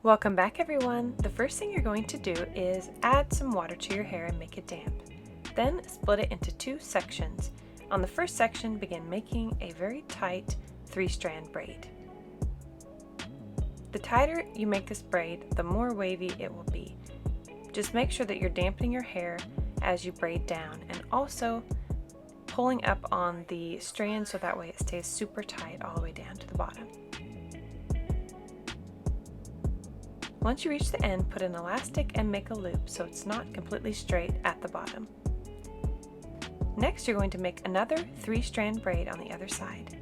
Welcome back everyone. The first thing you're going to do is add some water to your hair and make it damp. Then split it into two sections. On the first section, begin making a very tight 3-strand braid. The tighter you make this braid, the more wavy it will be. Just make sure that you're dampening your hair as you braid down and also pulling up on the strand so that way it stays super tight all the way down to the bottom. Once you reach the end, put an elastic and make a loop so it's not completely straight at the bottom. Next, you're going to make another 3-strand braid on the other side.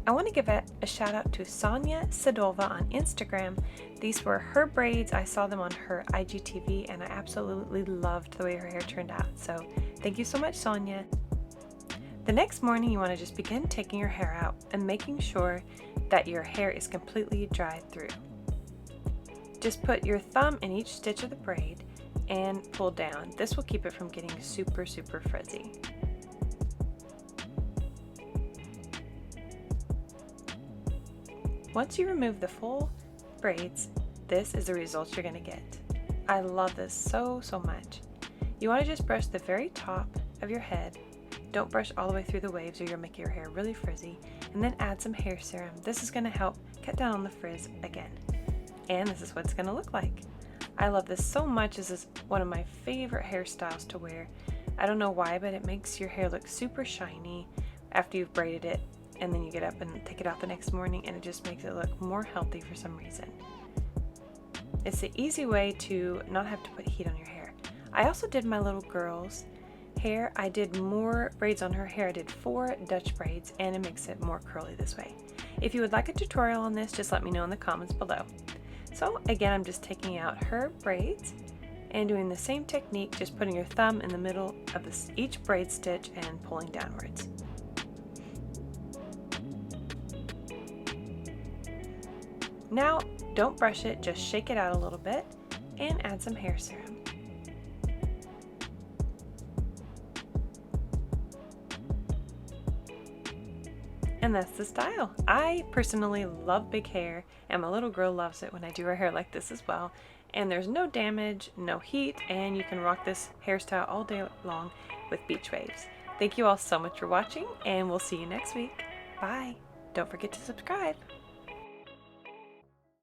I want to give a shout out to Sonia Sadova on Instagram. These were her braids. I saw them on her IGTV and I absolutely loved the way her hair turned out. So thank you so much, Sonia. The next morning, you want to just begin taking your hair out and making sure that your hair is completely dried through. Just put your thumb in each stitch of the braid and pull down. This will keep it from getting super frizzy. Once you remove the full braids, this is the results you're going to get. I love this so much. You want to just brush the very top of your head. Don't brush all the way through the waves or you'll make your hair really frizzy. And then add some hair serum. This is going to help cut down on the frizz again. And this is what it's going to look like. I love this so much. This is one of my favorite hairstyles to wear. I don't know why, but it makes your hair look super shiny after you've braided it, and then you get up and take it out the next morning and it just makes it look more healthy for some reason. It's the easy way to not have to put heat on your hair. I also did my little girl's hair. I did more braids on her hair. I did 4 Dutch braids and it makes it more curly this way. If you would like a tutorial on this, just let me know in the comments below. So again, I'm just taking out her braids and doing the same technique, just putting your thumb in the middle of each braid stitch and pulling downwards. Now, don't brush it, just shake it out a little bit and add some hair serum. And that's the style. I personally love big hair and my little girl loves it when I do her hair like this as well. And there's no damage, no heat, and you can rock this hairstyle all day long with beach waves. Thank you all so much for watching and we'll see you next week. Bye. Don't forget to subscribe.